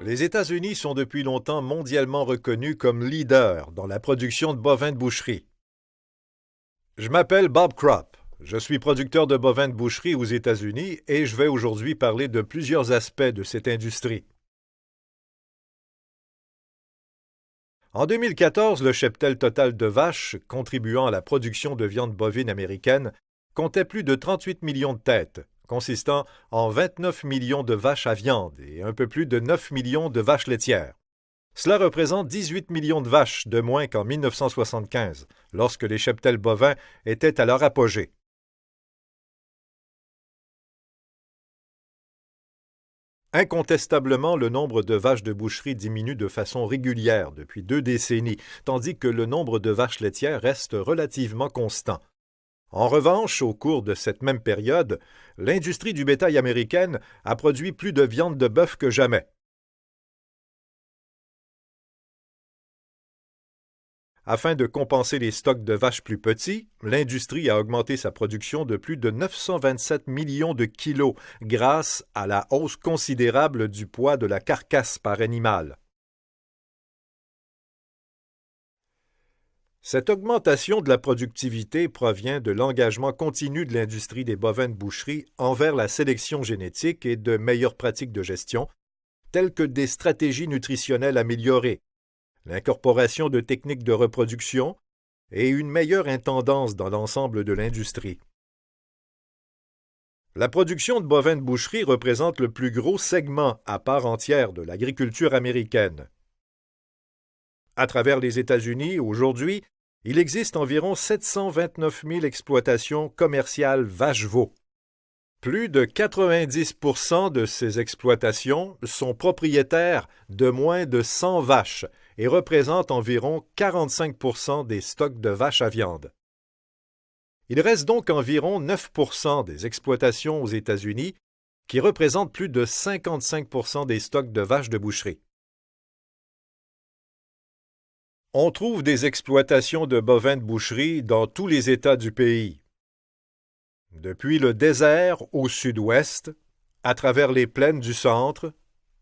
Les États-Unis sont depuis longtemps mondialement reconnus comme leaders dans la production de bovins de boucherie. Je m'appelle Bob Kropp. Je suis producteur de bovins de boucherie aux États-Unis et je vais aujourd'hui parler de plusieurs aspects de cette industrie. En 2014, le cheptel total de vaches contribuant à la production de viande bovine américaine comptait plus de 38 millions de têtes, consistant en 29 millions de vaches à viande et un peu plus de 9 millions de vaches laitières. Cela représente 18 millions de vaches de moins qu'en 1975, lorsque les cheptels bovins étaient à leur apogée. Incontestablement, le nombre de vaches de boucherie diminue de façon régulière depuis 2 décennies, tandis que le nombre de vaches laitières reste relativement constant. En revanche, au cours de cette même période, l'industrie du bétail américaine a produit plus de viande de bœuf que jamais. Afin de compenser les stocks de vaches plus petits, l'industrie a augmenté sa production de plus de 927 millions de kilos grâce à la hausse considérable du poids de la carcasse par animal. Cette augmentation de la productivité provient de l'engagement continu de l'industrie des bovins de boucherie envers la sélection génétique et de meilleures pratiques de gestion, telles que des stratégies nutritionnelles améliorées, l'incorporation de techniques de reproduction et une meilleure intendance dans l'ensemble de l'industrie. La production de bovins de boucherie représente le plus gros segment à part entière de l'agriculture américaine. À travers les États-Unis, aujourd'hui, il existe environ 729 000 exploitations commerciales vaches-veaux. Plus de 90% de ces exploitations sont propriétaires de moins de 100 vaches et représentent environ 45% des stocks de vaches à viande. Il reste donc environ 9% des exploitations aux États-Unis qui représentent plus de 55% des stocks de vaches de boucherie. On trouve des exploitations de bovins de boucherie dans tous les États du pays. Depuis le désert au sud-ouest, à travers les plaines du centre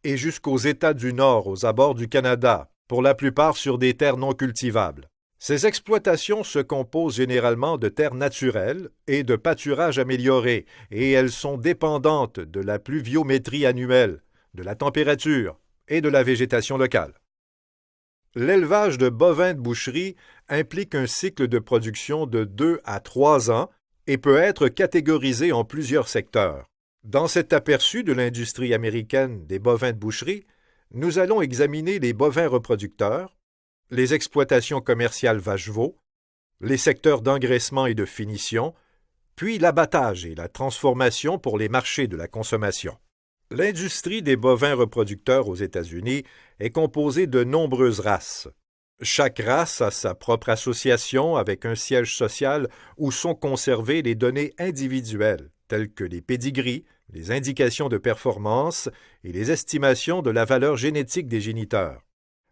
et jusqu'aux États du nord aux abords du Canada, pour la plupart sur des terres non cultivables. Ces exploitations se composent généralement de terres naturelles et de pâturages améliorés, et elles sont dépendantes de la pluviométrie annuelle, de la température et de la végétation locale. L'élevage de bovins de boucherie implique un cycle de production de 2 à 3 ans et peut être catégorisé en plusieurs secteurs. Dans cet aperçu de l'industrie américaine des bovins de boucherie, nous allons examiner les bovins reproducteurs, les exploitations commerciales vaches-veaux, les secteurs d'engraissement et de finition, puis l'abattage et la transformation pour les marchés de la consommation. L'industrie des bovins reproducteurs aux États-Unis est composée de nombreuses races. Chaque race a sa propre association avec un siège social où sont conservées les données individuelles, telles que les pédigris, les indications de performance et les estimations de la valeur génétique des géniteurs.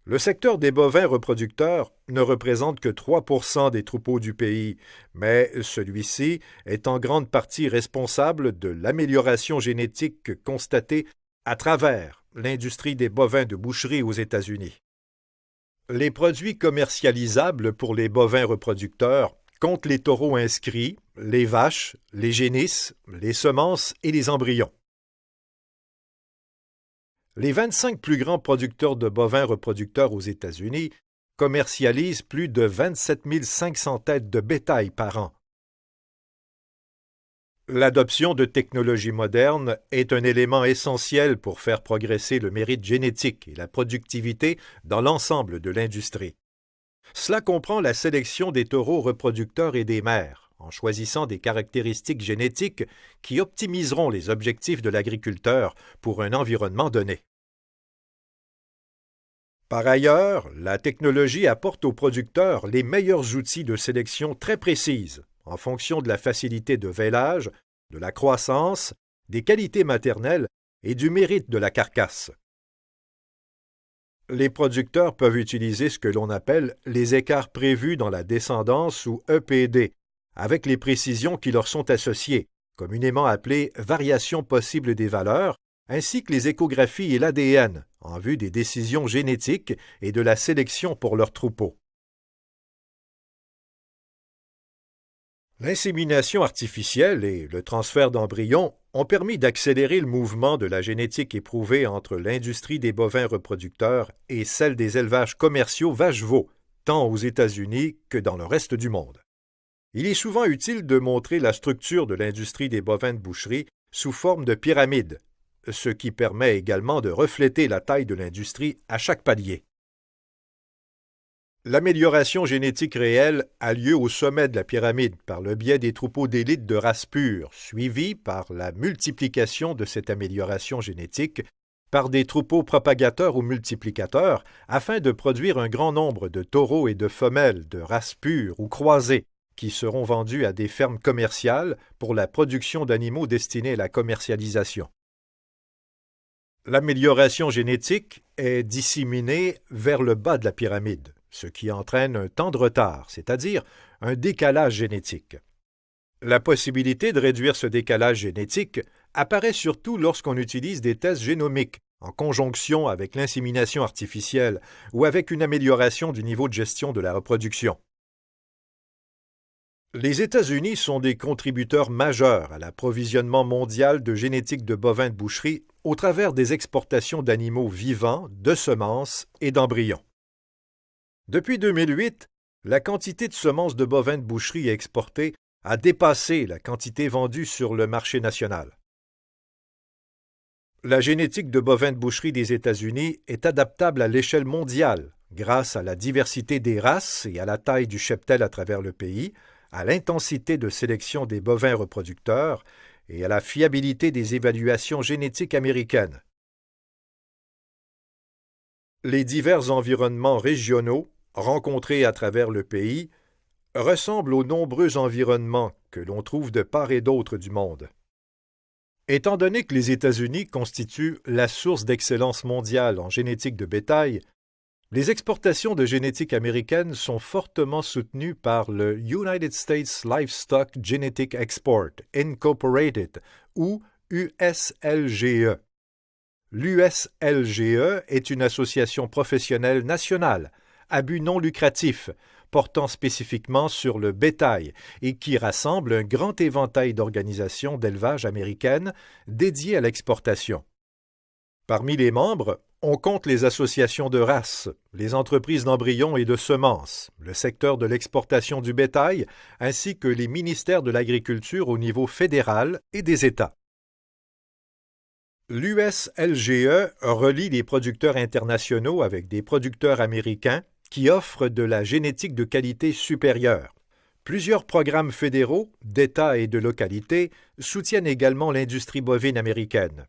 Le secteur des bovins reproducteurs ne représente que 3% des troupeaux du pays, mais celui-ci est en grande partie responsable de l'amélioration génétique constatée à travers l'industrie des bovins de boucherie aux États-Unis. Les produits commercialisables pour les bovins reproducteurs comptent les taureaux inscrits, les vaches, les génisses, les semences et les embryons. Les 25 plus grands producteurs de bovins reproducteurs aux États-Unis commercialisent plus de 27 500 têtes de bétail par an. L'adoption de technologies modernes est un élément essentiel pour faire progresser le mérite génétique et la productivité dans l'ensemble de l'industrie. Cela comprend la sélection des taureaux reproducteurs et des mères, en choisissant des caractéristiques génétiques qui optimiseront les objectifs de l'agriculteur pour un environnement donné. Par ailleurs, la technologie apporte aux producteurs les meilleurs outils de sélection très précises, en fonction de la facilité de vêlage, de la croissance, des qualités maternelles et du mérite de la carcasse. Les producteurs peuvent utiliser ce que l'on appelle les écarts prévus dans la descendance ou EPD, avec les précisions qui leur sont associées, communément appelées variations possibles des valeurs, ainsi que les échographies et l'ADN, en vue des décisions génétiques et de la sélection pour leurs troupeaux. L'insémination artificielle et le transfert d'embryons ont permis d'accélérer le mouvement de la génétique éprouvée entre l'industrie des bovins reproducteurs et celle des élevages commerciaux vaches-veaux, tant aux États-Unis que dans le reste du monde. Il est souvent utile de montrer la structure de l'industrie des bovins de boucherie sous forme de pyramide, ce qui permet également de refléter la taille de l'industrie à chaque palier. L'amélioration génétique réelle a lieu au sommet de la pyramide par le biais des troupeaux d'élite de race pure, suivi par la multiplication de cette amélioration génétique par des troupeaux propagateurs ou multiplicateurs afin de produire un grand nombre de taureaux et de femelles de race pure ou croisés qui seront vendus à des fermes commerciales pour la production d'animaux destinés à la commercialisation. L'amélioration génétique est disséminée vers le bas de la pyramide, ce qui entraîne un temps de retard, c'est-à-dire un décalage génétique. La possibilité de réduire ce décalage génétique apparaît surtout lorsqu'on utilise des tests génomiques en conjonction avec l'insémination artificielle ou avec une amélioration du niveau de gestion de la reproduction. Les États-Unis sont des contributeurs majeurs à l'approvisionnement mondial de génétique de bovins de boucherie au travers des exportations d'animaux vivants, de semences et d'embryons. Depuis 2008, la quantité de semences de bovins de boucherie exportées a dépassé la quantité vendue sur le marché national. La génétique de bovins de boucherie des États-Unis est adaptable à l'échelle mondiale grâce à la diversité des races et à la taille du cheptel à travers le pays, à l'intensité de sélection des bovins reproducteurs et à la fiabilité des évaluations génétiques américaines. Les divers environnements régionaux rencontrés à travers le pays ressemblent aux nombreux environnements que l'on trouve de part et d'autre du monde. Étant donné que les États-Unis constituent la source d'excellence mondiale en génétique de bétail, les exportations de génétique américaine sont fortement soutenues par le United States Livestock Genetic Export Incorporated ou USLGE. L'USLGE est une association professionnelle nationale à but non lucratif, portant spécifiquement sur le bétail et qui rassemble un grand éventail d'organisations d'élevage américaines dédiées à l'exportation. Parmi les membres, on compte les associations de races, les entreprises d'embryons et de semences, le secteur de l'exportation du bétail, ainsi que les ministères de l'Agriculture au niveau fédéral et des États. L'USLGE relie les producteurs internationaux avec des producteurs américains qui offrent de la génétique de qualité supérieure. Plusieurs programmes fédéraux, d'États et de localités soutiennent également l'industrie bovine américaine.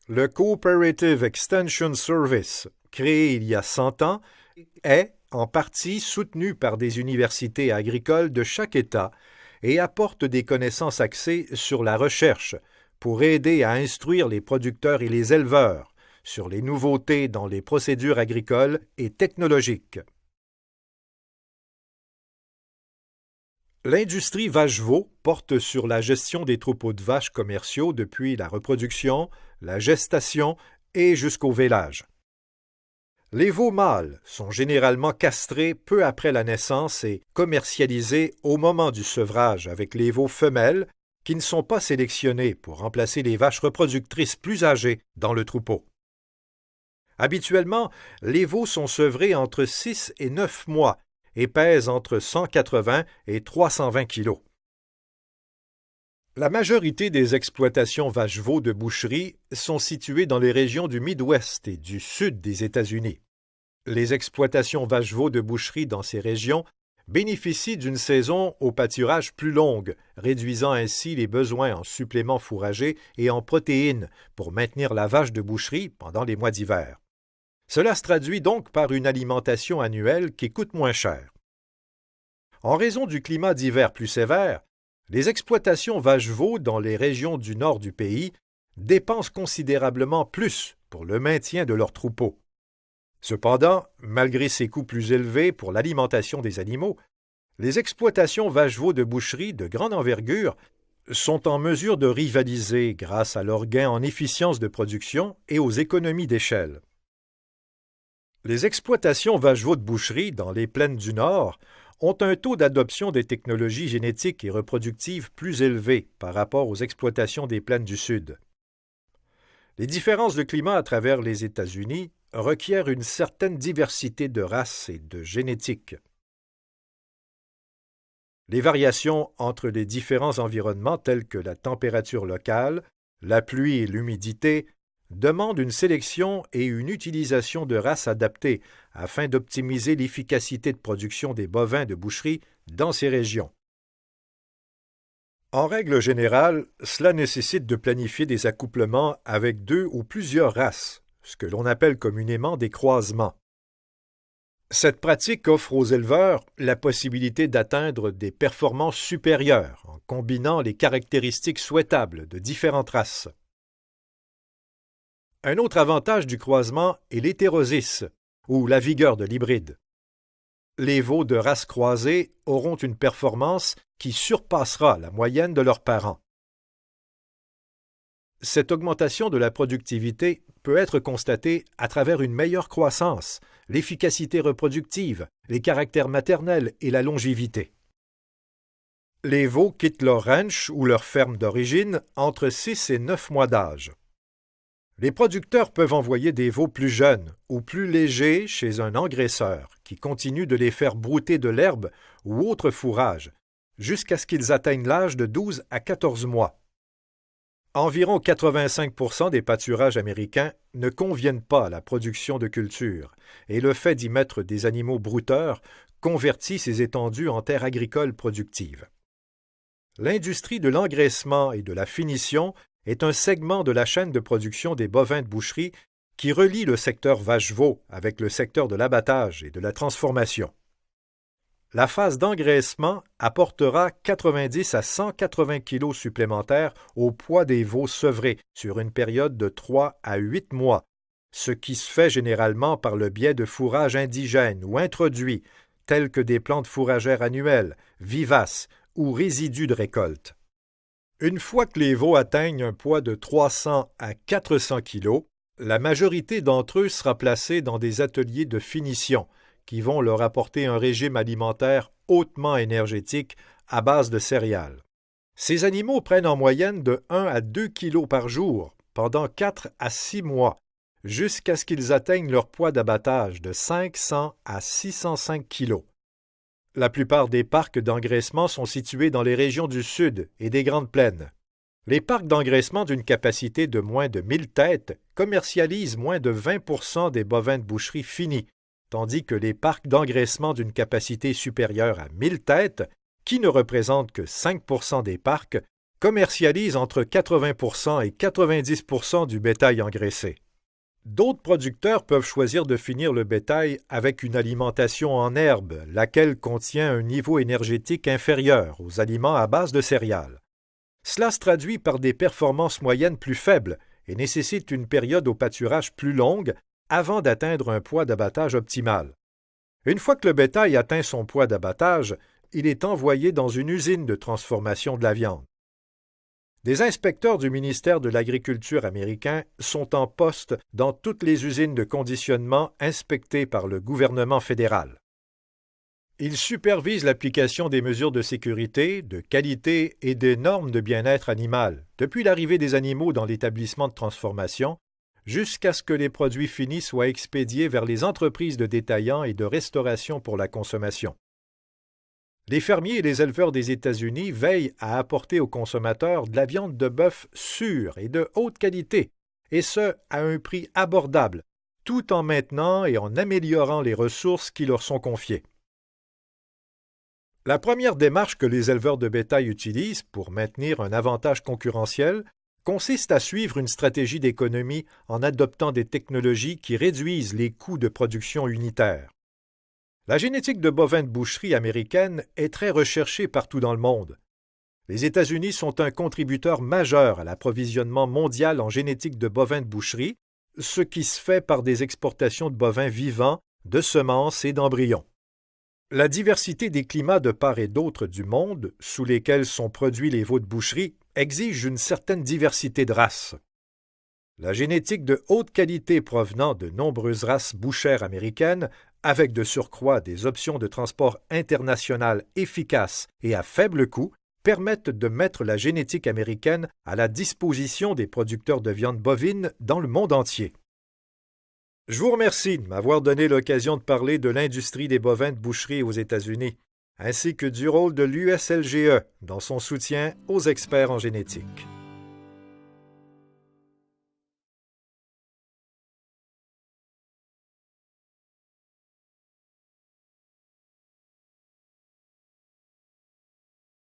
Le Cooperative Extension Service, créé il y a 100 ans, est en partie soutenu par des universités agricoles de chaque État et apporte des connaissances axées sur la recherche pour aider à instruire les producteurs et les éleveurs sur les nouveautés dans les procédures agricoles et technologiques. L'industrie vache-veau porte sur la gestion des troupeaux de vaches commerciaux depuis la reproduction, la gestation et jusqu'au vélage. Les veaux mâles sont généralement castrés peu après la naissance et commercialisés au moment du sevrage avec les veaux femelles qui ne sont pas sélectionnés pour remplacer les vaches reproductrices plus âgées dans le troupeau. Habituellement, les veaux sont sevrés entre 6 et 9 mois et pèsent entre 180 et 320 kilos. La majorité des exploitations vaches-veaux de boucherie sont situées dans les régions du Midwest et du sud des États-Unis. Les exploitations vaches-veaux de boucherie dans ces régions bénéficient d'une saison au pâturage plus longue, réduisant ainsi les besoins en suppléments fourragers et en protéines pour maintenir la vache de boucherie pendant les mois d'hiver. Cela se traduit donc par une alimentation annuelle qui coûte moins cher. En raison du climat d'hiver plus sévère, les exploitations vaches-veaux dans les régions du nord du pays dépensent considérablement plus pour le maintien de leurs troupeaux. Cependant, malgré ces coûts plus élevés pour l'alimentation des animaux, les exploitations vaches-veaux de boucherie de grande envergure sont en mesure de rivaliser grâce à leurs gains en efficience de production et aux économies d'échelle. Les exploitations vacheveaux de boucherie dans les plaines du Nord ont un taux d'adoption des technologies génétiques et reproductives plus élevé par rapport aux exploitations des plaines du Sud. Les différences de climat à travers les États-Unis requièrent une certaine diversité de races et de génétique. Les variations entre les différents environnements tels que la température locale, la pluie et l'humidité demandent une sélection et une utilisation de races adaptées afin d'optimiser l'efficacité de production des bovins de boucherie dans ces régions. En règle générale, cela nécessite de planifier des accouplements avec 2 ou plusieurs races, ce que l'on appelle communément des croisements. Cette pratique offre aux éleveurs la possibilité d'atteindre des performances supérieures en combinant les caractéristiques souhaitables de différentes races. Un autre avantage du croisement est l'hétérosis, ou la vigueur de l'hybride. Les veaux de races croisées auront une performance qui surpassera la moyenne de leurs parents. Cette augmentation de la productivité peut être constatée à travers une meilleure croissance, l'efficacité reproductive, les caractères maternels et la longévité. Les veaux quittent leur ranch ou leur ferme d'origine entre 6 et 9 mois d'âge. Les producteurs peuvent envoyer des veaux plus jeunes ou plus légers chez un engraisseur qui continue de les faire brouter de l'herbe ou autre fourrage jusqu'à ce qu'ils atteignent l'âge de 12 à 14 mois. Environ 85% des pâturages américains ne conviennent pas à la production de culture, et le fait d'y mettre des animaux brouteurs convertit ces étendues en terres agricoles productives. L'industrie de l'engraissement et de la finition est un segment de la chaîne de production des bovins de boucherie qui relie le secteur vache-veau avec le secteur de l'abattage et de la transformation. La phase d'engraissement apportera 90 à 180 kg supplémentaires au poids des veaux sevrés sur une période de 3 à 8 mois, ce qui se fait généralement par le biais de fourrages indigènes ou introduits, tels que des plantes fourragères annuelles, vivaces ou résidus de récolte. Une fois que les veaux atteignent un poids de 300 à 400 kg, la majorité d'entre eux sera placée dans des ateliers de finition, qui vont leur apporter un régime alimentaire hautement énergétique à base de céréales. Ces animaux prennent en moyenne de 1 à 2 kg par jour pendant 4 à 6 mois, jusqu'à ce qu'ils atteignent leur poids d'abattage de 500 à 605 kg. La plupart des parcs d'engraissement sont situés dans les régions du Sud et des Grandes Plaines. Les parcs d'engraissement d'une capacité de moins de 1000 têtes commercialisent moins de 20% des bovins de boucherie finis, tandis que les parcs d'engraissement d'une capacité supérieure à 1000 têtes, qui ne représentent que 5% des parcs, commercialisent entre 80% et 90% du bétail engraissé. D'autres producteurs peuvent choisir de finir le bétail avec une alimentation en herbe, laquelle contient un niveau énergétique inférieur aux aliments à base de céréales. Cela se traduit par des performances moyennes plus faibles et nécessite une période au pâturage plus longue avant d'atteindre un poids d'abattage optimal. Une fois que le bétail atteint son poids d'abattage, il est envoyé dans une usine de transformation de la viande. Des inspecteurs du ministère de l'Agriculture américain sont en poste dans toutes les usines de conditionnement inspectées par le gouvernement fédéral. Ils supervisent l'application des mesures de sécurité, de qualité et des normes de bien-être animal, depuis l'arrivée des animaux dans l'établissement de transformation, jusqu'à ce que les produits finis soient expédiés vers les entreprises de détaillants et de restauration pour la consommation. Les fermiers et les éleveurs des États-Unis veillent à apporter aux consommateurs de la viande de bœuf sûre et de haute qualité, et ce, à un prix abordable, tout en maintenant et en améliorant les ressources qui leur sont confiées. La première démarche que les éleveurs de bétail utilisent pour maintenir un avantage concurrentiel consiste à suivre une stratégie d'économie en adoptant des technologies qui réduisent les coûts de production unitaires. La génétique de bovins de boucherie américaine est très recherchée partout dans le monde. Les États-Unis sont un contributeur majeur à l'approvisionnement mondial en génétique de bovins de boucherie, ce qui se fait par des exportations de bovins vivants, de semences et d'embryons. La diversité des climats de part et d'autre du monde, sous lesquels sont produits les veaux de boucherie, exige une certaine diversité de races. La génétique de haute qualité provenant de nombreuses races bouchères américaines, avec de surcroît des options de transport international efficaces et à faible coût, permettent de mettre la génétique américaine à la disposition des producteurs de viande bovine dans le monde entier. Je vous remercie de m'avoir donné l'occasion de parler de l'industrie des bovins de boucherie aux États-Unis, ainsi que du rôle de l'USLGE dans son soutien aux experts en génétique.